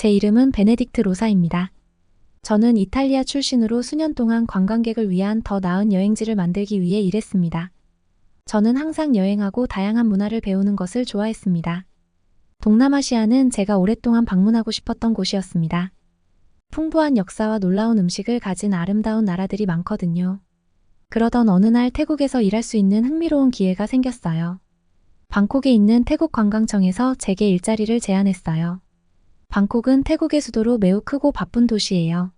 제 이름은 베네딕트 로사입니다. 저는 이탈리아 출신으로 수년 동안 관광객을 위한 더 나은 여행지를 만들기 위해 일했습니다. 저는 항상 여행하고 다양한 문화를 배우는 것을 좋아했습니다. 동남아시아는 제가 오랫동안 방문하고 싶었던 곳이었습니다. 풍부한 역사와 놀라운 음식을 가진 아름다운 나라들이 많거든요. 그러던 어느 날 태국에서 일할 수 있는 흥미로운 기회가 생겼어요. 방콕에 있는 태국 관광청에서 제게 일자리를 제안했어요. 방콕은 태국의 수도로 매우 크고 바쁜 도시예요.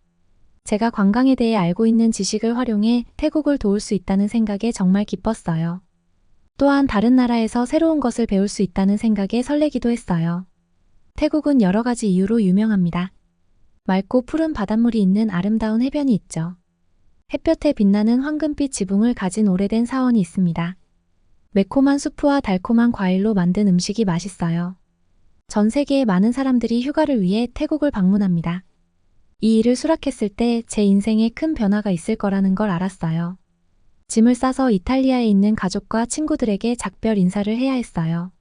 제가 관광에 대해 알고 있는 지식을 활용해 태국을 도울 수 있다는 생각에 정말 기뻤어요. 또한 다른 나라에서 새로운 것을 배울 수 있다는 생각에 설레기도 했어요. 태국은 여러 가지 이유로 유명합니다. 맑고 푸른 바닷물이 있는 아름다운 해변이 있죠. 햇볕에 빛나는 황금빛 지붕을 가진 오래된 사원이 있습니다. 매콤한 수프와 달콤한 과일로 만든 음식이 맛있어요. 전 세계의 많은 사람들이 휴가를 위해 태국을 방문합니다. 이 일을 수락했을 때 제 인생에 큰 변화가 있을 거라는 걸 알았어요. 짐을 싸서 이탈리아에 있는 가족과 친구들에게 작별 인사를 해야 했어요.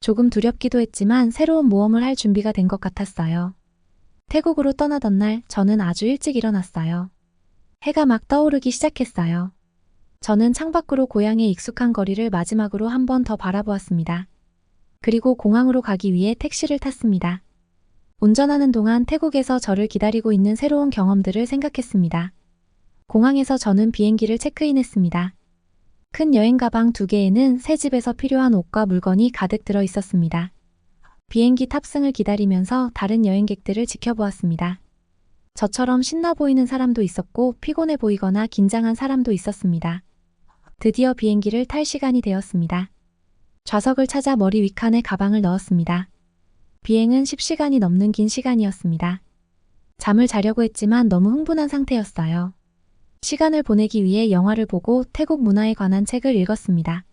조금 두렵기도 했지만 새로운 모험을 할 준비가 된 것 같았어요. 태국으로 떠나던 날 저는 아주 일찍 일어났어요. 해가 막 떠오르기 시작했어요. 저는 창밖으로 고향의 익숙한 거리를 마지막으로 한 번 더 바라보았습니다. 그리고 공항으로 가기 위해 택시를 탔습니다. 운전하는 동안 태국에서 저를 기다리고 있는 새로운 경험들을 생각했습니다. 공항에서 저는 비행기를 체크인했습니다. 큰 여행 가방 2개에는 새 집에서 필요한 옷과 물건이 가득 들어 있었습니다. 비행기 탑승을 기다리면서 다른 여행객들을 지켜보았습니다. 저처럼 신나 보이는 사람도 있었고 피곤해 보이거나 긴장한 사람도 있었습니다. 드디어 비행기를 탈 시간이 되었습니다. 좌석을 찾아 머리 윗칸에 가방을 넣었습니다. 비행은 10시간이 넘는 긴 시간이었습니다. 잠을 자려고 했지만 너무 흥분한 상태였어요. 시간을 보내기 위해 영화를 보고 태국 문화에 관한 책을 읽었습니다.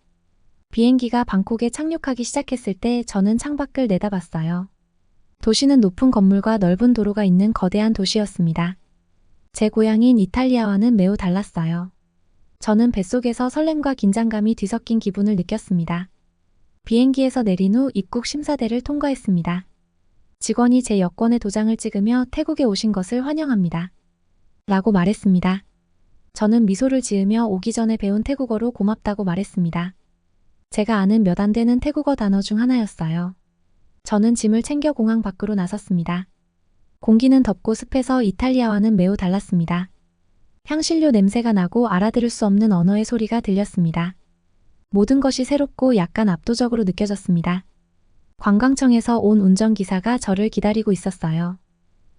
비행기가 방콕에 착륙하기 시작했을 때 저는 창밖을 내다봤어요. 도시는 높은 건물과 넓은 도로가 있는 거대한 도시였습니다. 제 고향인 이탈리아와는 매우 달랐어요. 저는 뱃속에서 설렘과 긴장감이 뒤섞인 기분을 느꼈습니다. 비행기에서 내린 후 입국 심사대를 통과했습니다. 직원이 제 여권에 도장을 찍으며 태국에 오신 것을 환영합니다. 라고 말했습니다. 저는 미소를 지으며 오기 전에 배운 태국어로 고맙다고 말했습니다. 제가 아는 몇 안 되는 태국어 단어 중 하나였어요. 저는 짐을 챙겨 공항 밖으로 나섰습니다. 공기는 덥고 습해서 이탈리아와는 매우 달랐습니다. 향신료 냄새가 나고 알아들을 수 없는 언어의 소리가 들렸습니다. 모든 것이 새롭고 약간 압도적으로 느껴졌습니다. 관광청에서 온 운전기사가 저를 기다리고 있었어요.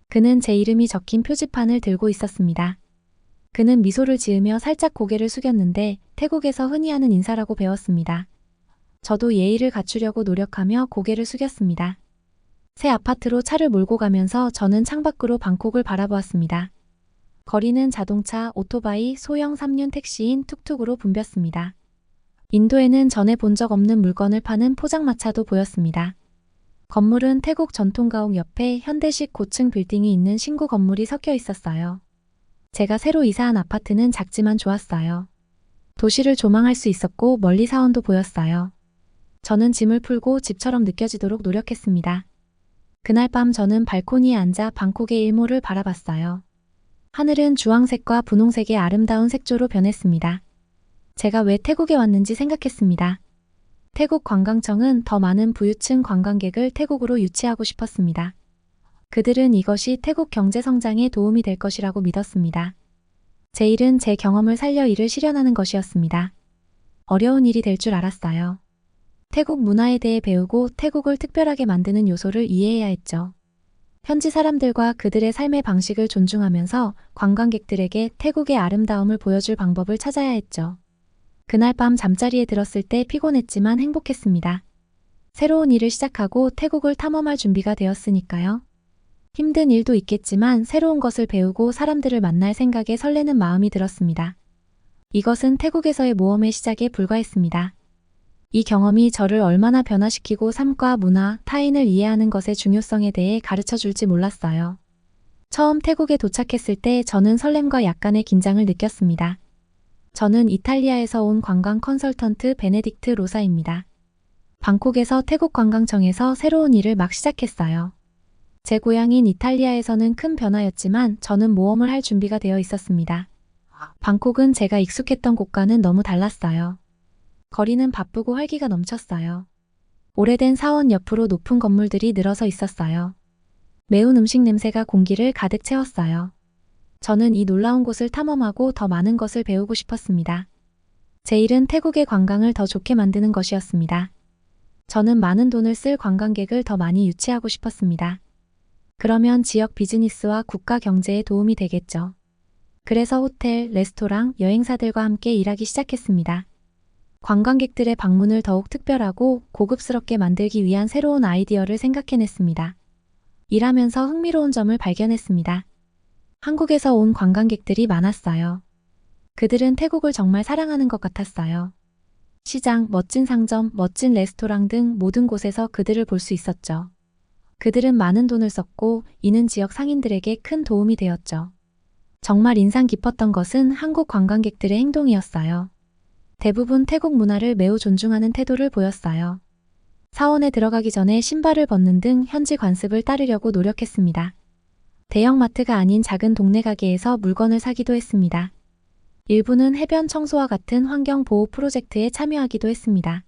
그는 제 이름이 적힌 표지판을 들고 있었습니다. 그는 미소를 지으며 살짝 고개를 숙였는데 태국에서 흔히 하는 인사라고 배웠습니다. 저도 예의를 갖추려고 노력하며 고개를 숙였습니다. 새 아파트로 차를 몰고 가면서 저는 창밖으로 방콕을 바라보았습니다. 거리는 자동차, 오토바이, 소형 3륜 택시인 툭툭으로 붐볐습니다. 인도에는 전에 본 적 없는 물건을 파는 포장마차도 보였습니다. 건물은 태국 전통가옥 옆에 현대식 고층 빌딩이 있는 신구 건물이 섞여 있었어요. 제가 새로 이사한 아파트는 작지만 좋았어요. 도시를 조망할 수 있었고 멀리 사원도 보였어요. 저는 짐을 풀고 집처럼 느껴지도록 노력했습니다. 그날 밤 저는 발코니에 앉아 방콕의 일몰을 바라봤어요. 하늘은 주황색과 분홍색의 아름다운 색조로 변했습니다. 제가 왜 태국에 왔는지 생각했습니다. 태국 관광청은 더 많은 부유층 관광객을 태국으로 유치하고 싶었습니다. 그들은 이것이 태국 경제 성장에 도움이 될 것이라고 믿었습니다. 제 일은 제 경험을 살려 이를 실현하는 것이었습니다. 어려운 일이 될 줄 알았어요. 태국 문화에 대해 배우고 태국을 특별하게 만드는 요소를 이해해야 했죠. 현지 사람들과 그들의 삶의 방식을 존중하면서 관광객들에게 태국의 아름다움을 보여줄 방법을 찾아야 했죠. 그날 밤 잠자리에 들었을 때 피곤했지만 행복했습니다. 새로운 일을 시작하고 태국을 탐험할 준비가 되었으니까요. 힘든 일도 있겠지만 새로운 것을 배우고 사람들을 만날 생각에 설레는 마음이 들었습니다. 이것은 태국에서의 모험의 시작에 불과했습니다. 이 경험이 저를 얼마나 변화시키고 삶과 문화, 타인을 이해하는 것의 중요성에 대해 가르쳐 줄지 몰랐어요. 처음 태국에 도착했을 때 저는 설렘과 약간의 긴장을 느꼈습니다. 저는 이탈리아에서 온 관광 컨설턴트 베네딕트 로사입니다. 방콕에서 태국 관광청에서 새로운 일을 막 시작했어요. 제 고향인 이탈리아에서는 큰 변화였지만 저는 모험을 할 준비가 되어 있었습니다. 방콕은 제가 익숙했던 곳과는 너무 달랐어요. 거리는 바쁘고 활기가 넘쳤어요. 오래된 사원 옆으로 높은 건물들이 늘어서 있었어요. 매운 음식 냄새가 공기를 가득 채웠어요. 저는 이 놀라운 곳을 탐험하고 더 많은 것을 배우고 싶었습니다. 제 일은 태국의 관광을 더 좋게 만드는 것이었습니다. 저는 많은 돈을 쓸 관광객을 더 많이 유치하고 싶었습니다. 그러면 지역 비즈니스와 국가 경제에 도움이 되겠죠. 그래서 호텔, 레스토랑, 여행사들과 함께 일하기 시작했습니다. 관광객들의 방문을 더욱 특별하고 고급스럽게 만들기 위한 새로운 아이디어를 생각해냈습니다. 일하면서 흥미로운 점을 발견했습니다. 한국에서 온 관광객들이 많았어요. 그들은 태국을 정말 사랑하는 것 같았어요. 시장, 멋진 상점, 멋진 레스토랑 등 모든 곳에서 그들을 볼 수 있었죠. 그들은 많은 돈을 썼고 이는 지역 상인들에게 큰 도움이 되었죠. 정말 인상 깊었던 것은 한국 관광객들의 행동이었어요. 대부분 태국 문화를 매우 존중하는 태도를 보였어요. 사원에 들어가기 전에 신발을 벗는 등 현지 관습을 따르려고 노력했습니다. 대형마트가 아닌 작은 동네 가게에서 물건을 사기도 했습니다. 일부는 해변 청소와 같은 환경 보호 프로젝트에 참여하기도 했습니다.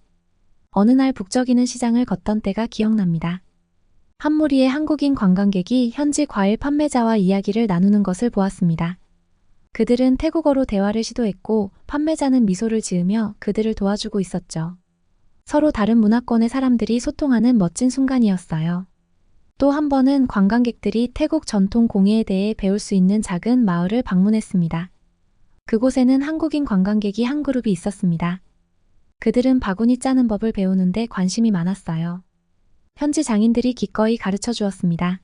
어느 날 북적이는 시장을 걷던 때가 기억납니다. 한 무리의 한국인 관광객이 현지 과일 판매자와 이야기를 나누는 것을 보았습니다. 그들은 태국어로 대화를 시도했고 판매자는 미소를 지으며 그들을 도와주고 있었죠. 서로 다른 문화권의 사람들이 소통하는 멋진 순간이었어요. 또 한 번은 관광객들이 태국 전통 공예에 대해 배울 수 있는 작은 마을을 방문했습니다. 그곳에는 한국인 관광객이 한 그룹이 있었습니다. 그들은 바구니 짜는 법을 배우는데 관심이 많았어요. 현지 장인들이 기꺼이 가르쳐 주었습니다.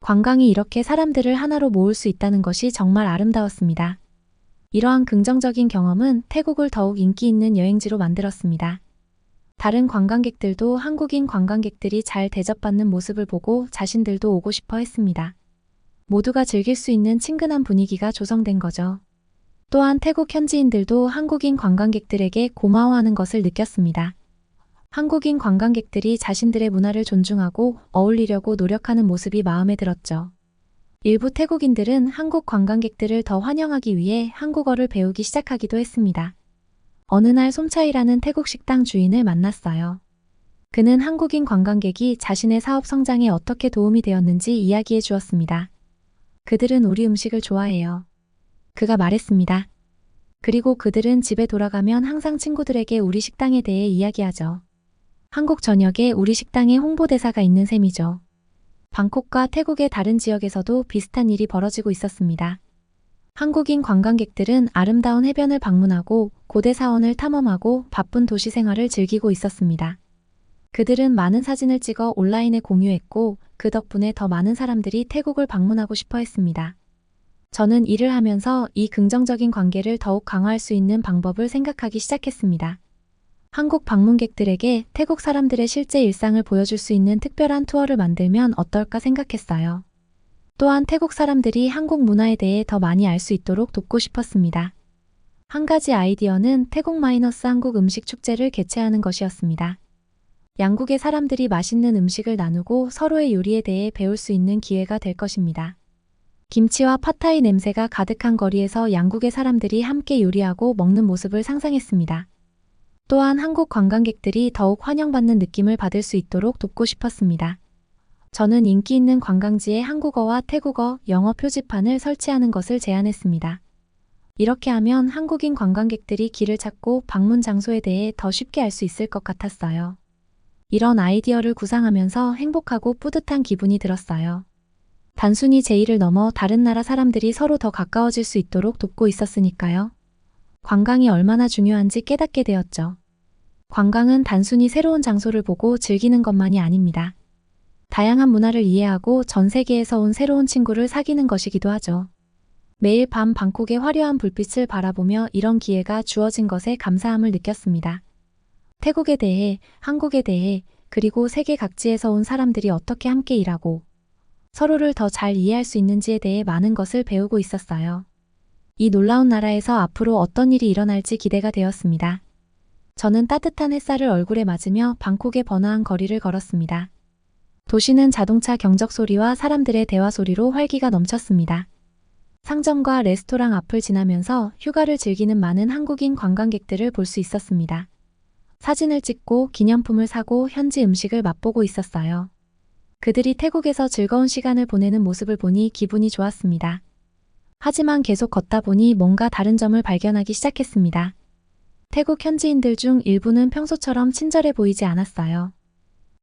관광이 이렇게 사람들을 하나로 모을 수 있다는 것이 정말 아름다웠습니다. 이러한 긍정적인 경험은 태국을 더욱 인기 있는 여행지로 만들었습니다. 다른 관광객들도 한국인 관광객들이 잘 대접받는 모습을 보고 자신들도 오고 싶어 했습니다. 모두가 즐길 수 있는 친근한 분위기가 조성된 거죠. 또한 태국 현지인들도 한국인 관광객들에게 고마워하는 것을 느꼈습니다. 한국인 관광객들이 자신들의 문화를 존중하고 어울리려고 노력하는 모습이 마음에 들었죠. 일부 태국인들은 한국 관광객들을 더 환영하기 위해 한국어를 배우기 시작하기도 했습니다. 어느 날 솜차이라는 태국 식당 주인을 만났어요. 그는 한국인 관광객이 자신의 사업 성장에 어떻게 도움이 되었는지 이야기해 주었습니다. 그들은 우리 음식을 좋아해요. 그가 말했습니다. 그리고 그들은 집에 돌아가면 항상 친구들에게 우리 식당에 대해 이야기하죠. 한국 전역에 우리 식당에 홍보대사가 있는 셈이죠. 방콕과 태국의 다른 지역에서도 비슷한 일이 벌어지고 있었습니다. 한국인 관광객들은 아름다운 해변을 방문하고 고대 사원을 탐험하고 바쁜 도시 생활을 즐기고 있었습니다. 그들은 많은 사진을 찍어 온라인에 공유했고 그 덕분에 더 많은 사람들이 태국을 방문하고 싶어 했습니다. 저는 일을 하면서 이 긍정적인 관계를 더욱 강화할 수 있는 방법을 생각하기 시작했습니다. 한국 방문객들에게 태국 사람들의 실제 일상을 보여줄 수 있는 특별한 투어를 만들면 어떨까 생각했어요. 또한 태국 사람들이 한국 문화에 대해 더 많이 알 수 있도록 돕고 싶었습니다. 한 가지 아이디어는 태국 마이너스 한국 음식 축제를 개최하는 것이었습니다. 양국의 사람들이 맛있는 음식을 나누고 서로의 요리에 대해 배울 수 있는 기회가 될 것입니다. 김치와 팟타이 냄새가 가득한 거리에서 양국의 사람들이 함께 요리하고 먹는 모습을 상상했습니다. 또한 한국 관광객들이 더욱 환영받는 느낌을 받을 수 있도록 돕고 싶었습니다. 저는 인기 있는 관광지에 한국어와 태국어, 영어 표지판을 설치하는 것을 제안했습니다. 이렇게 하면 한국인 관광객들이 길을 찾고 방문 장소에 대해 더 쉽게 알 수 있을 것 같았어요. 이런 아이디어를 구상하면서 행복하고 뿌듯한 기분이 들었어요. 단순히 제 일을 넘어 다른 나라 사람들이 서로 더 가까워질 수 있도록 돕고 있었으니까요. 관광이 얼마나 중요한지 깨닫게 되었죠. 관광은 단순히 새로운 장소를 보고 즐기는 것만이 아닙니다. 다양한 문화를 이해하고 전 세계에서 온 새로운 친구를 사귀는 것이기도 하죠. 매일 밤 방콕의 화려한 불빛을 바라보며 이런 기회가 주어진 것에 감사함을 느꼈습니다. 태국에 대해, 한국에 대해, 그리고 세계 각지에서 온 사람들이 어떻게 함께 일하고 서로를 더 잘 이해할 수 있는지에 대해 많은 것을 배우고 있었어요. 이 놀라운 나라에서 앞으로 어떤 일이 일어날지 기대가 되었습니다. 저는 따뜻한 햇살을 얼굴에 맞으며 방콕의 번화한 거리를 걸었습니다. 도시는 자동차 경적 소리와 사람들의 대화 소리로 활기가 넘쳤습니다. 상점과 레스토랑 앞을 지나면서 휴가를 즐기는 많은 한국인 관광객들을 볼 수 있었습니다. 사진을 찍고 기념품을 사고 현지 음식을 맛보고 있었어요. 그들이 태국에서 즐거운 시간을 보내는 모습을 보니 기분이 좋았습니다. 하지만 계속 걷다 보니 뭔가 다른 점을 발견하기 시작했습니다. 태국 현지인들 중 일부는 평소처럼 친절해 보이지 않았어요.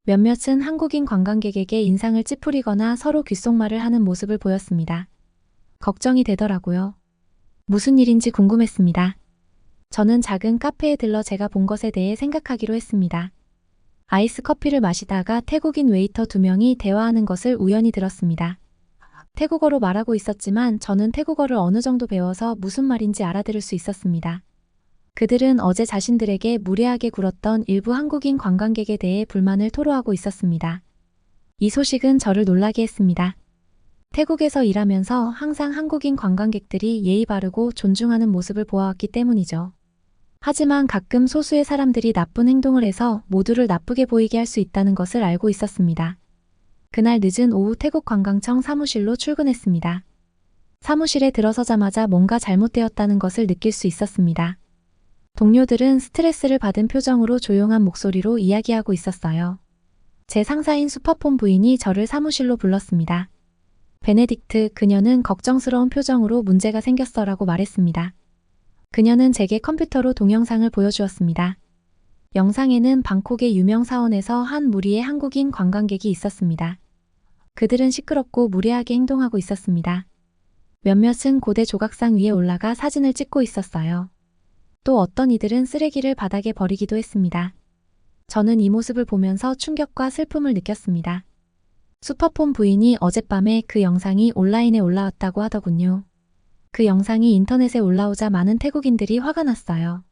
몇몇은 한국인 관광객에게 인상을 찌푸리거나 서로 귓속말을 하는 모습을 보였습니다. 걱정이 되더라고요. 무슨 일인지 궁금했습니다. 저는 작은 카페에 들러 제가 본 것에 대해 생각하기로 했습니다. 아이스 커피를 마시다가 태국인 웨이터 2명이 대화하는 것을 우연히 들었습니다. 태국어로 말하고 있었지만 저는 태국어를 어느 정도 배워서 무슨 말인지 알아들을 수 있었습니다. 그들은 어제 자신들에게 무례하게 굴었던 일부 한국인 관광객에 대해 불만을 토로하고 있었습니다. 이 소식은 저를 놀라게 했습니다. 태국에서 일하면서 항상 한국인 관광객들이 예의 바르고 존중하는 모습을 보아왔기 때문이죠. 하지만 가끔 소수의 사람들이 나쁜 행동을 해서 모두를 나쁘게 보이게 할 수 있다는 것을 알고 있었습니다. 그날 늦은 오후 태국관광청 사무실로 출근했습니다. 사무실에 들어서자마자 뭔가 잘못되었다는 것을 느낄 수 있었습니다. 동료들은 스트레스를 받은 표정으로 조용한 목소리로 이야기하고 있었어요. 제 상사인 수퍼폰 부인이 저를 사무실로 불렀습니다. 베네딕트, 그녀는 걱정스러운 표정으로 문제가 생겼어라고 말했습니다. 그녀는 제게 컴퓨터로 동영상을 보여주었습니다. 영상에는 방콕의 유명 사원에서 한 무리의 한국인 관광객이 있었습니다. 그들은 시끄럽고 무례하게 행동하고 있었습니다. 몇몇은 고대 조각상 위에 올라가 사진을 찍고 있었어요. 또 어떤 이들은 쓰레기를 바닥에 버리기도 했습니다. 저는 이 모습을 보면서 충격과 슬픔을 느꼈습니다. 수퍼폰 부인이 어젯밤에 그 영상이 온라인에 올라왔다고 하더군요. 그 영상이 인터넷에 올라오자 많은 태국인들이 화가 났어요.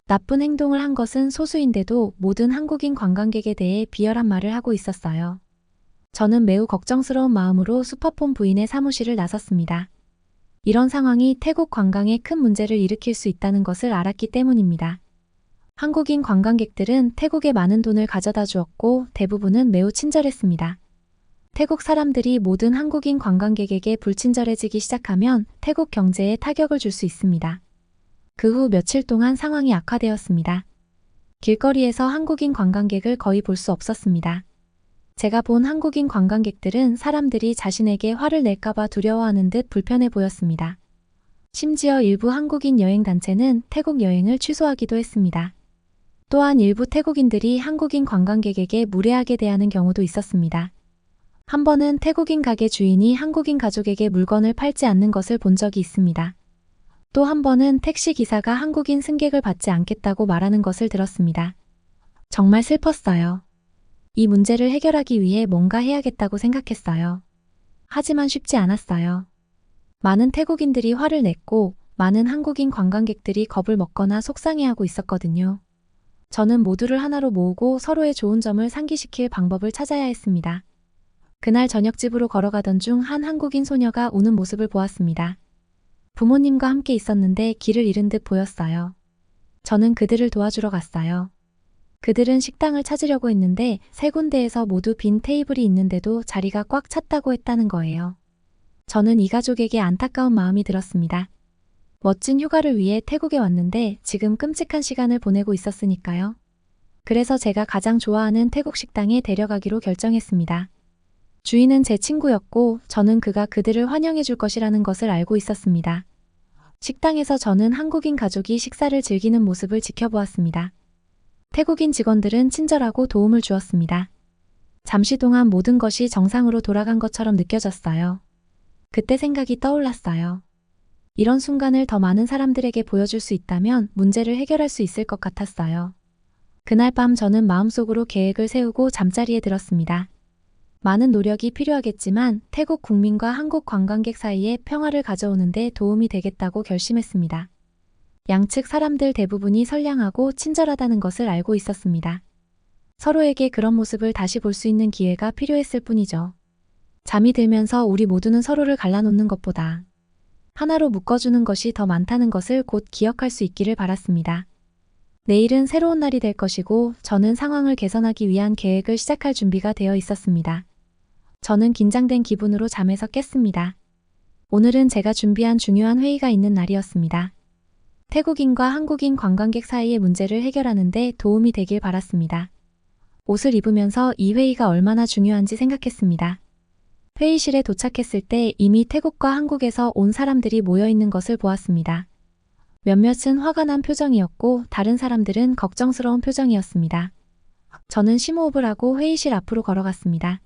나쁜 행동을 한 것은 소수인데도 모든 한국인 관광객에 대해 비열한 말을 하고 있었어요. 저는 매우 걱정스러운 마음으로 수퍼폰 부인의 사무실을 나섰습니다. 이런 상황이 태국 관광에 큰 문제를 일으킬 수 있다는 것을 알았기 때문입니다. 한국인 관광객들은 태국에 많은 돈을 가져다 주었고 대부분은 매우 친절했습니다. 태국 사람들이 모든 한국인 관광객에게 불친절해지기 시작하면 태국 경제에 타격을 줄 수 있습니다. 그 후 며칠 동안 상황이 악화되었습니다. 길거리에서 한국인 관광객을 거의 볼 수 없었습니다. 제가 본 한국인 관광객들은 사람들이 자신에게 화를 낼까봐 두려워하는 듯 불편해 보였습니다. 심지어 일부 한국인 여행단체는 태국 여행을 취소하기도 했습니다. 또한 일부 태국인들이 한국인 관광객에게 무례하게 대하는 경우도 있었습니다. 한 번은 태국인 가게 주인이 한국인 가족에게 물건을 팔지 않는 것을 본 적이 있습니다. 또 한 번은 택시 기사가 한국인 승객을 받지 않겠다고 말하는 것을 들었습니다. 정말 슬펐어요. 이 문제를 해결하기 위해 뭔가 해야겠다고 생각했어요. 하지만 쉽지 않았어요. 많은 태국인들이 화를 냈고 많은 한국인 관광객들이 겁을 먹거나 속상해하고 있었거든요. 저는 모두를 하나로 모으고 서로의 좋은 점을 상기시킬 방법을 찾아야 했습니다. 그날 저녁 집으로 걸어가던 중 한 한국인 소녀가 우는 모습을 보았습니다. 부모님과 함께 있었는데 길을 잃은 듯 보였어요. 저는 그들을 도와주러 갔어요. 그들은 식당을 찾으려고 했는데 세 군데에서 모두 빈 테이블이 있는데도 자리가 꽉 찼다고 했다는 거예요. 저는 이 가족에게 안타까운 마음이 들었습니다. 멋진 휴가를 위해 태국에 왔는데 지금 끔찍한 시간을 보내고 있었으니까요. 그래서 제가 가장 좋아하는 태국 식당에 데려가기로 결정했습니다. 주인은 제 친구였고 저는 그가 그들을 환영해 줄 것이라는 것을 알고 있었습니다. 식당에서 저는 한국인 가족이 식사를 즐기는 모습을 지켜보았습니다. 태국인 직원들은 친절하고 도움을 주었습니다. 잠시 동안 모든 것이 정상으로 돌아간 것처럼 느껴졌어요. 그때 생각이 떠올랐어요. 이런 순간을 더 많은 사람들에게 보여줄 수 있다면 문제를 해결할 수 있을 것 같았어요. 그날 밤 저는 마음속으로 계획을 세우고 잠자리에 들었습니다. 많은 노력이 필요하겠지만 태국 국민과 한국 관광객 사이에 평화를 가져오는 데 도움이 되겠다고 결심했습니다. 양측 사람들 대부분이 선량하고 친절하다는 것을 알고 있었습니다. 서로에게 그런 모습을 다시 볼 수 있는 기회가 필요했을 뿐이죠. 잠이 들면서 우리 모두는 서로를 갈라놓는 것보다 하나로 묶어주는 것이 더 많다는 것을 곧 기억할 수 있기를 바랐습니다. 내일은 새로운 날이 될 것이고 저는 상황을 개선하기 위한 계획을 시작할 준비가 되어 있었습니다. 저는 긴장된 기분으로 잠에서 깼습니다. 오늘은 제가 준비한 중요한 회의가 있는 날이었습니다. 태국인과 한국인 관광객 사이의 문제를 해결하는 데 도움이 되길 바랐습니다. 옷을 입으면서 이 회의가 얼마나 중요한지 생각했습니다. 회의실에 도착했을 때 이미 태국과 한국에서 온 사람들이 모여 있는 것을 보았습니다. 몇몇은 화가 난 표정이었고 다른 사람들은 걱정스러운 표정이었습니다. 저는 심호흡을 하고 회의실 앞으로 걸어갔습니다.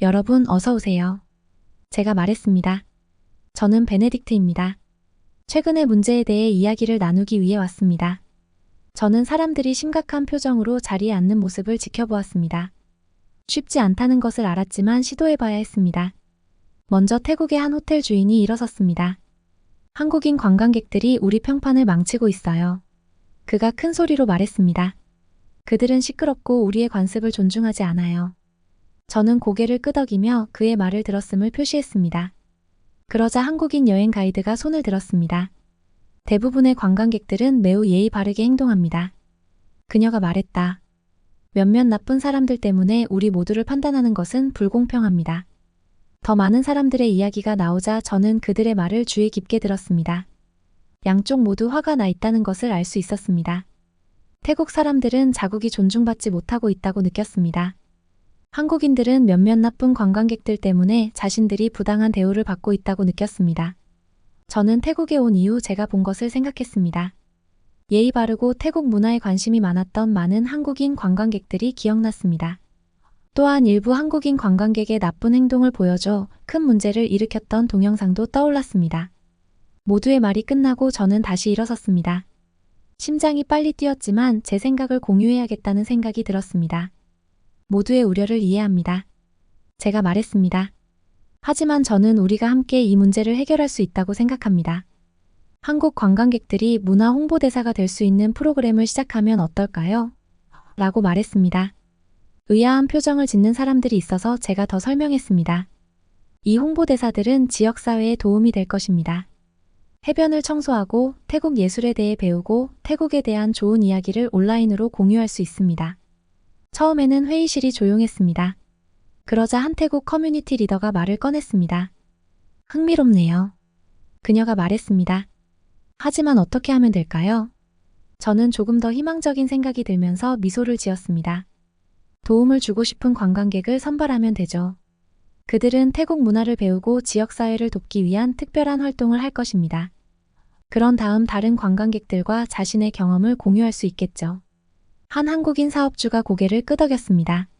여러분 어서 오세요. 제가 말했습니다. 저는 베네딕트입니다. 최근의 문제에 대해 이야기를 나누기 위해 왔습니다. 저는 사람들이 심각한 표정으로 자리에 앉는 모습을 지켜보았습니다. 쉽지 않다는 것을 알았지만 시도해봐야 했습니다. 먼저 태국의 한 호텔 주인이 일어섰습니다. 한국인 관광객들이 우리 평판을 망치고 있어요. 그가 큰 소리로 말했습니다. 그들은 시끄럽고 우리의 관습을 존중하지 않아요. 저는 고개를 끄덕이며 그의 말을 들었음을 표시했습니다. 그러자 한국인 여행 가이드가 손을 들었습니다. 대부분의 관광객들은 매우 예의 바르게 행동합니다. 그녀가 말했다. 몇몇 나쁜 사람들 때문에 우리 모두를 판단하는 것은 불공평합니다. 더 많은 사람들의 이야기가 나오자 저는 그들의 말을 주의 깊게 들었습니다. 양쪽 모두 화가 나 있다는 것을 알 수 있었습니다. 태국 사람들은 자국이 존중받지 못하고 있다고 느꼈습니다. 한국인들은 몇몇 나쁜 관광객들 때문에 자신들이 부당한 대우를 받고 있다고 느꼈습니다. 저는 태국에 온 이후 제가 본 것을 생각했습니다. 예의 바르고 태국 문화에 관심이 많았던 많은 한국인 관광객들이 기억났습니다. 또한 일부 한국인 관광객의 나쁜 행동을 보여줘 큰 문제를 일으켰던 동영상도 떠올랐습니다. 모두의 말이 끝나고 저는 다시 일어섰습니다. 심장이 빨리 뛰었지만 제 생각을 공유해야겠다는 생각이 들었습니다. 모두의 우려를 이해합니다. 제가 말했습니다. 하지만 저는 우리가 함께 이 문제를 해결할 수 있다고 생각합니다. 한국 관광객들이 문화 홍보대사가 될 수 있는 프로그램을 시작하면 어떨까요? 라고 말했습니다. 의아한 표정을 짓는 사람들이 있어서 제가 더 설명했습니다. 이 홍보대사들은 지역사회에 도움이 될 것입니다. 해변을 청소하고 태국 예술에 대해 배우고 태국에 대한 좋은 이야기를 온라인으로 공유할 수 있습니다. 처음에는 회의실이 조용했습니다. 그러자 한 태국 커뮤니티 리더가 말을 꺼냈습니다. 흥미롭네요. 그녀가 말했습니다. 하지만 어떻게 하면 될까요? 저는 조금 더 희망적인 생각이 들면서 미소를 지었습니다. 도움을 주고 싶은 관광객을 선발하면 되죠. 그들은 태국 문화를 배우고 지역사회를 돕기 위한 특별한 활동을 할 것입니다. 그런 다음 다른 관광객들과 자신의 경험을 공유할 수 있겠죠. 한 한국인 사업주가 고개를 끄덕였습니다.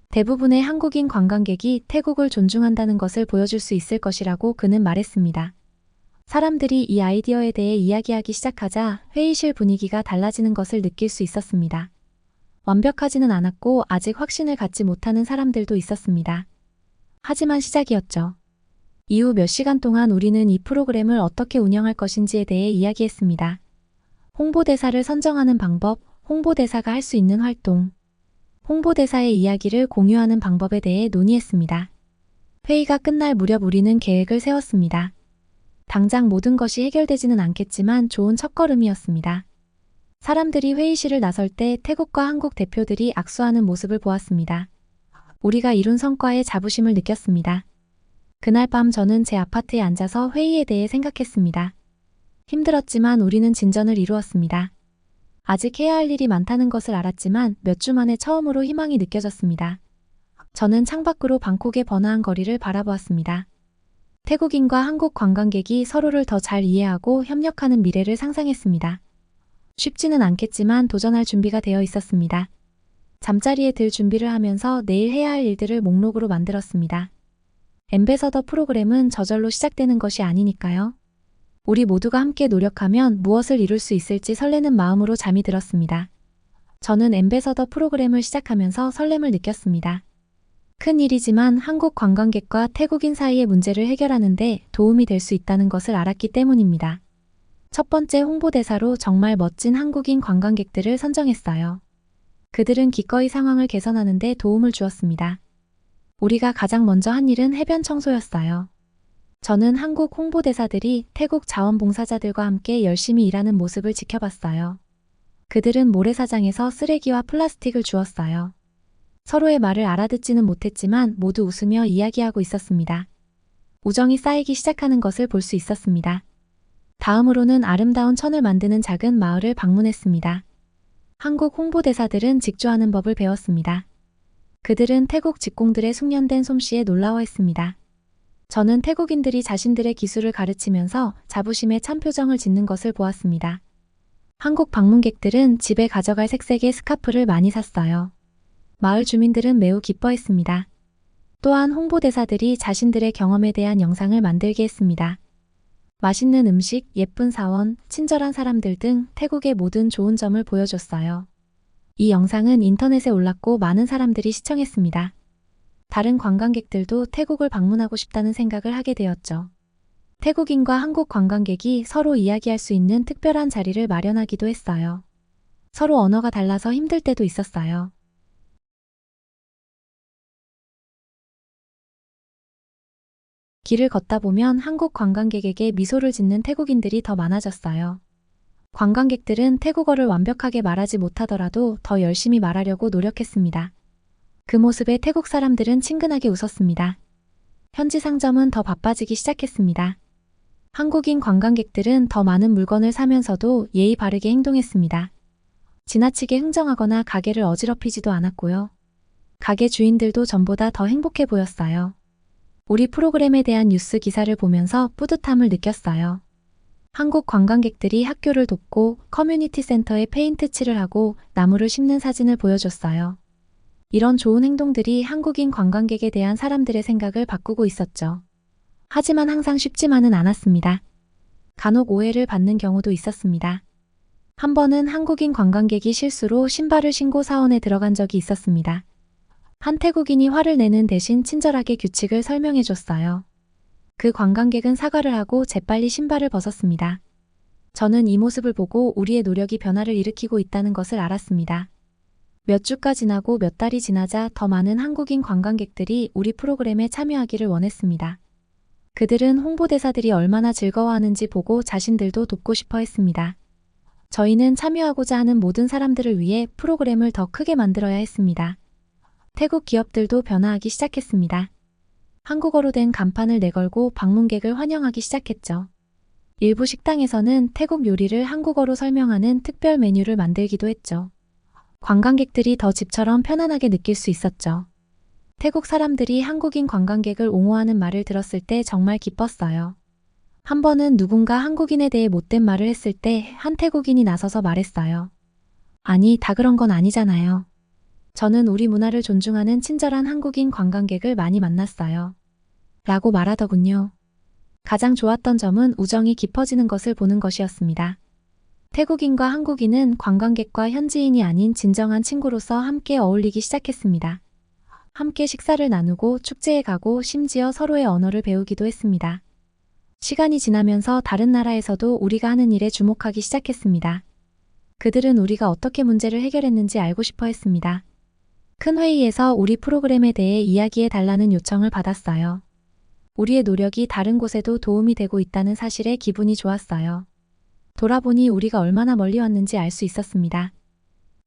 대부분의 한국인 관광객이 태국을 존중한다는 것을 보여줄 수 있을 것이라고 그는 말했습니다. 사람들이 이 아이디어에 대해 이야기하기 시작하자 회의실 분위기가 달라지는 것을 느낄 수 있었습니다. 완벽하지는 않았고 아직 확신을 갖지 못하는 사람들도 있었습니다. 하지만 시작이었죠. 이후 몇 시간 동안 우리는 이 프로그램을 어떻게 운영할 것인지에 대해 이야기했습니다. 홍보대사를 선정하는 방법, 홍보대사가 할 수 있는 활동, 홍보대사의 이야기를 공유하는 방법에 대해 논의했습니다. 회의가 끝날 무렵 우리는 계획을 세웠습니다. 당장 모든 것이 해결되지는 않겠지만 좋은 첫걸음이었습니다. 사람들이 회의실을 나설 때 태국과 한국 대표들이 악수하는 모습을 보았습니다. 우리가 이룬 성과에 자부심을 느꼈습니다. 그날 밤 저는 제 아파트에 앉아서 회의에 대해 생각했습니다. 힘들었지만 우리는 진전을 이루었습니다. 아직 해야 할 일이 많다는 것을 알았지만 몇 주 만에 처음으로 희망이 느껴졌습니다. 저는 창밖으로 방콕의 번화한 거리를 바라보았습니다. 태국인과 한국 관광객이 서로를 더 잘 이해하고 협력하는 미래를 상상했습니다. 쉽지는 않겠지만 도전할 준비가 되어 있었습니다. 잠자리에 들 준비를 하면서 내일 해야 할 일들을 목록으로 만들었습니다. 앰베서더 프로그램은 저절로 시작되는 것이 아니니까요. 우리 모두가 함께 노력하면 무엇을 이룰 수 있을지 설레는 마음으로 잠이 들었습니다. 저는 앰베서더 프로그램을 시작하면서 설렘을 느꼈습니다. 큰 일이지만 한국 관광객과 태국인 사이의 문제를 해결하는 데 도움이 될 수 있다는 것을 알았기 때문입니다. 첫 번째 홍보대사로 정말 멋진 한국인 관광객들을 선정했어요. 그들은 기꺼이 상황을 개선하는 데 도움을 주었습니다. 우리가 가장 먼저 한 일은 해변 청소였어요. 저는 한국 홍보대사들이 태국 자원봉사자들과 함께 열심히 일하는 모습을 지켜봤어요. 그들은 모래사장에서 쓰레기와 플라스틱을 주웠어요. 서로의 말을 알아듣지는 못했지만 모두 웃으며 이야기하고 있었습니다. 우정이 쌓이기 시작하는 것을 볼 수 있었습니다. 다음으로는 아름다운 천을 만드는 작은 마을을 방문했습니다. 한국 홍보대사들은 직조하는 법을 배웠습니다. 그들은 태국 직공들의 숙련된 솜씨에 놀라워했습니다. 저는 태국인들이 자신들의 기술을 가르치면서 자부심에 찬 표정을 짓는 것을 보았습니다. 한국 방문객들은 집에 가져갈 색색의 스카프를 많이 샀어요. 마을 주민들은 매우 기뻐했습니다. 또한 홍보대사들이 자신들의 경험에 대한 영상을 만들게 했습니다. 맛있는 음식, 예쁜 사원, 친절한 사람들 등 태국의 모든 좋은 점을 보여줬어요. 이 영상은 인터넷에 올랐고 많은 사람들이 시청했습니다. 다른 관광객들도 태국을 방문하고 싶다는 생각을 하게 되었죠. 태국인과 한국 관광객이 서로 이야기할 수 있는 특별한 자리를 마련하기도 했어요. 서로 언어가 달라서 힘들 때도 있었어요. 길을 걷다 보면 한국 관광객에게 미소를 짓는 태국인들이 더 많아졌어요. 관광객들은 태국어를 완벽하게 말하지 못하더라도 더 열심히 말하려고 노력했습니다. 그 모습에 태국 사람들은 친근하게 웃었습니다. 현지 상점은 더 바빠지기 시작했습니다. 한국인 관광객들은 더 많은 물건을 사면서도 예의 바르게 행동했습니다. 지나치게 흥정하거나 가게를 어지럽히지도 않았고요. 가게 주인들도 전보다 더 행복해 보였어요. 우리 프로그램에 대한 뉴스 기사를 보면서 뿌듯함을 느꼈어요. 한국 관광객들이 학교를 돕고 커뮤니티 센터에 페인트 칠을 하고 나무를 심는 사진을 보여줬어요. 이런 좋은 행동들이 한국인 관광객에 대한 사람들의 생각을 바꾸고 있었죠. 하지만 항상 쉽지만은 않았습니다. 간혹 오해를 받는 경우도 있었습니다. 한 번은 한국인 관광객이 실수로 신발을 신고 사원에 들어간 적이 있었습니다. 한 태국인이 화를 내는 대신 친절하게 규칙을 설명해 줬어요. 그 관광객은 사과를 하고 재빨리 신발을 벗었습니다. 저는 이 모습을 보고 우리의 노력이 변화를 일으키고 있다는 것을 알았습니다. 몇 주가 지나고 몇 달이 지나자 더 많은 한국인 관광객들이 우리 프로그램에 참여하기를 원했습니다. 그들은 홍보대사들이 얼마나 즐거워하는지 보고 자신들도 돕고 싶어 했습니다. 저희는 참여하고자 하는 모든 사람들을 위해 프로그램을 더 크게 만들어야 했습니다. 태국 기업들도 변화하기 시작했습니다. 한국어로 된 간판을 내걸고 방문객을 환영하기 시작했죠. 일부 식당에서는 태국 요리를 한국어로 설명하는 특별 메뉴를 만들기도 했죠. 관광객들이 더 집처럼 편안하게 느낄 수 있었죠. 태국 사람들이 한국인 관광객을 옹호하는 말을 들었을 때 정말 기뻤어요. 한 번은 누군가 한국인에 대해 못된 말을 했을 때 한 태국인이 나서서 말했어요. 아니, 다 그런 건 아니잖아요. 저는 우리 문화를 존중하는 친절한 한국인 관광객을 많이 만났어요. 라고 말하더군요. 가장 좋았던 점은 우정이 깊어지는 것을 보는 것이었습니다. 태국인과 한국인은 관광객과 현지인이 아닌 진정한 친구로서 함께 어울리기 시작했습니다. 함께 식사를 나누고 축제에 가고 심지어 서로의 언어를 배우기도 했습니다. 시간이 지나면서 다른 나라에서도 우리가 하는 일에 주목하기 시작했습니다. 그들은 우리가 어떻게 문제를 해결했는지 알고 싶어 했습니다. 큰 회의에서 우리 프로그램에 대해 이야기해 달라는 요청을 받았어요. 우리의 노력이 다른 곳에도 도움이 되고 있다는 사실에 기분이 좋았어요. 돌아보니 우리가 얼마나 멀리 왔는지 알 수 있었습니다.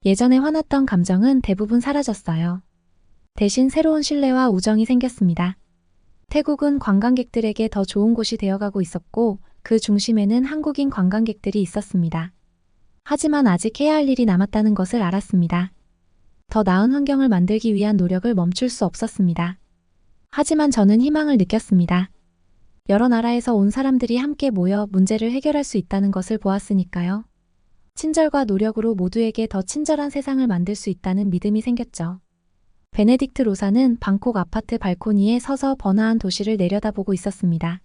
예전에 화났던 감정은 대부분 사라졌어요. 대신 새로운 신뢰와 우정이 생겼습니다. 태국은 관광객들에게 더 좋은 곳이 되어가고 있었고 그 중심에는 한국인 관광객들이 있었습니다. 하지만 아직 해야 할 일이 남았다는 것을 알았습니다. 더 나은 환경을 만들기 위한 노력을 멈출 수 없었습니다. 하지만 저는 희망을 느꼈습니다. 여러 나라에서 온 사람들이 함께 모여 문제를 해결할 수 있다는 것을 보았으니까요. 친절과 노력으로 모두에게 더 친절한 세상을 만들 수 있다는 믿음이 생겼죠. 베네딕트 로사는 방콕 아파트 발코니에 서서 번화한 도시를 내려다보고 있었습니다.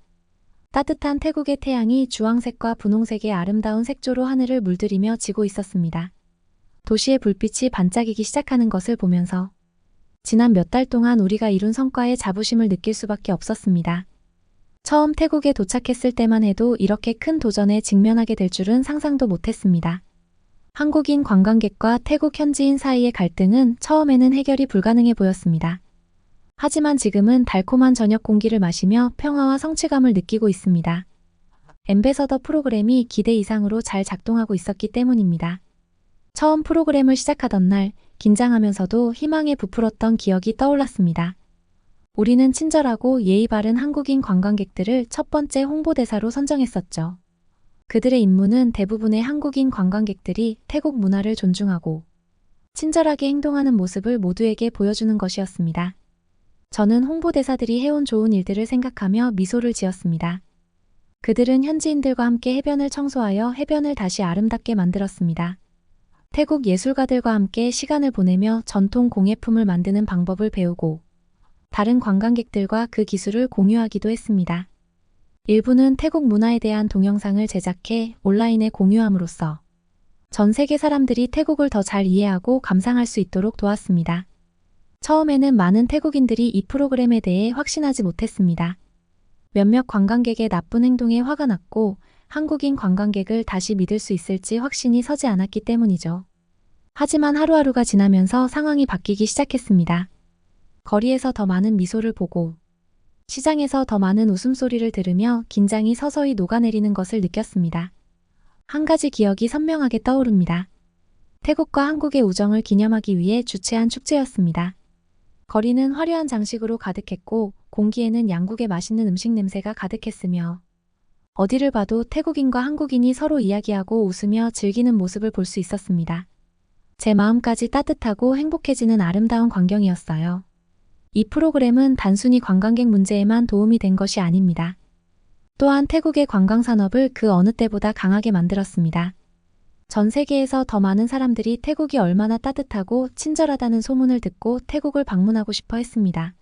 따뜻한 태국의 태양이 주황색과 분홍색의 아름다운 색조로 하늘을 물들이며 지고 있었습니다. 도시의 불빛이 반짝이기 시작하는 것을 보면서 지난 몇 달 동안 우리가 이룬 성과에 자부심을 느낄 수밖에 없었습니다. 처음 태국에 도착했을 때만 해도 이렇게 큰 도전에 직면하게 될 줄은 상상도 못했습니다. 한국인 관광객과 태국 현지인 사이의 갈등은 처음에는 해결이 불가능해 보였습니다. 하지만 지금은 달콤한 저녁 공기를 마시며 평화와 성취감을 느끼고 있습니다. 앰베서더 프로그램이 기대 이상으로 잘 작동하고 있었기 때문입니다. 처음 프로그램을 시작하던 날, 긴장하면서도 희망에 부풀었던 기억이 떠올랐습니다. 우리는 친절하고 예의 바른 한국인 관광객들을 첫 번째 홍보대사로 선정했었죠. 그들의 임무는 대부분의 한국인 관광객들이 태국 문화를 존중하고 친절하게 행동하는 모습을 모두에게 보여주는 것이었습니다. 저는 홍보대사들이 해온 좋은 일들을 생각하며 미소를 지었습니다. 그들은 현지인들과 함께 해변을 청소하여 해변을 다시 아름답게 만들었습니다. 태국 예술가들과 함께 시간을 보내며 전통 공예품을 만드는 방법을 배우고 다른 관광객들과 그 기술을 공유하기도 했습니다. 일부는 태국 문화에 대한 동영상을 제작해 온라인에 공유함으로써 전 세계 사람들이 태국을 더 잘 이해하고 감상할 수 있도록 도왔습니다. 처음에는 많은 태국인들이 이 프로그램에 대해 확신하지 못했습니다. 몇몇 관광객의 나쁜 행동에 화가 났고 한국인 관광객을 다시 믿을 수 있을지 확신이 서지 않았기 때문이죠. 하지만 하루하루가 지나면서 상황이 바뀌기 시작했습니다. 거리에서 더 많은 미소를 보고 시장에서 더 많은 웃음소리를 들으며 긴장이 서서히 녹아내리는 것을 느꼈습니다. 한 가지 기억이 선명하게 떠오릅니다. 태국과 한국의 우정을 기념하기 위해 주최한 축제였습니다. 거리는 화려한 장식으로 가득했고 공기에는 양국의 맛있는 음식 냄새가 가득했으며 어디를 봐도 태국인과 한국인이 서로 이야기하고 웃으며 즐기는 모습을 볼 수 있었습니다. 제 마음까지 따뜻하고 행복해지는 아름다운 광경이었어요. 이 프로그램은 단순히 관광객 문제에만 도움이 된 것이 아닙니다. 또한 태국의 관광산업을 그 어느 때보다 강하게 만들었습니다. 전 세계에서 더 많은 사람들이 태국이 얼마나 따뜻하고 친절하다는 소문을 듣고 태국을 방문하고 싶어 했습니다.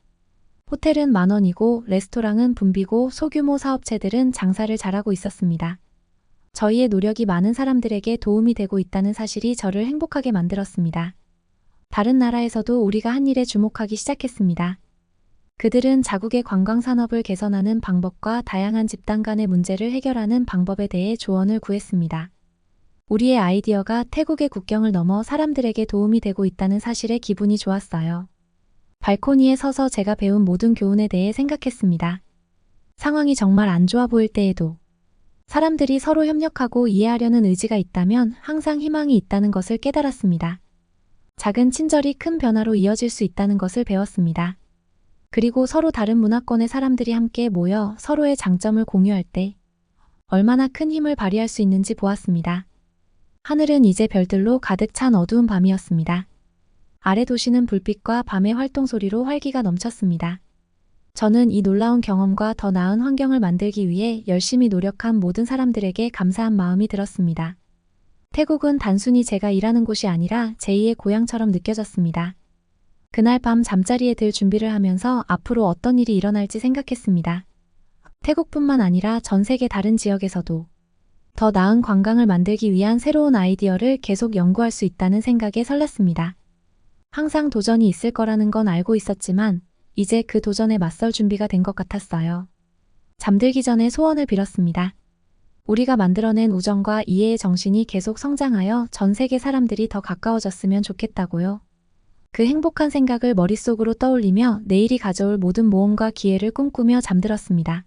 호텔은 만원이고 레스토랑은 붐비고 소규모 사업체들은 장사를 잘하고 있었습니다. 저희의 노력이 많은 사람들에게 도움이 되고 있다는 사실이 저를 행복하게 만들었습니다. 다른 나라에서도 우리가 한 일에 주목하기 시작했습니다. 그들은 자국의 관광산업을 개선하는 방법과 다양한 집단 간의 문제를 해결하는 방법에 대해 조언을 구했습니다. 우리의 아이디어가 태국의 국경을 넘어 사람들에게 도움이 되고 있다는 사실에 기분이 좋았어요. 발코니에 서서 제가 배운 모든 교훈에 대해 생각했습니다. 상황이 정말 안 좋아 보일 때에도 사람들이 서로 협력하고 이해하려는 의지가 있다면 항상 희망이 있다는 것을 깨달았습니다. 작은 친절이 큰 변화로 이어질 수 있다는 것을 배웠습니다. 그리고 서로 다른 문화권의 사람들이 함께 모여 서로의 장점을 공유할 때 얼마나 큰 힘을 발휘할 수 있는지 보았습니다. 하늘은 이제 별들로 가득 찬 어두운 밤이었습니다. 아래 도시는 불빛과 밤의 활동소리로 활기가 넘쳤습니다. 저는 이 놀라운 경험과 더 나은 환경을 만들기 위해 열심히 노력한 모든 사람들에게 감사한 마음이 들었습니다. 태국은 단순히 제가 일하는 곳이 아니라 제2의 고향처럼 느껴졌습니다. 그날 밤 잠자리에 들 준비를 하면서 앞으로 어떤 일이 일어날지 생각했습니다. 태국뿐만 아니라 전 세계 다른 지역에서도 더 나은 관광을 만들기 위한 새로운 아이디어를 계속 연구할 수 있다는 생각에 설렜습니다. 항상 도전이 있을 거라는 건 알고 있었지만 이제 그 도전에 맞설 준비가 된 것 같았어요. 잠들기 전에 소원을 빌었습니다. 우리가 만들어낸 우정과 이해의 정신이 계속 성장하여 전 세계 사람들이 더 가까워졌으면 좋겠다고요. 그 행복한 생각을 머릿속으로 떠올리며 내일이 가져올 모든 모험과 기회를 꿈꾸며 잠들었습니다.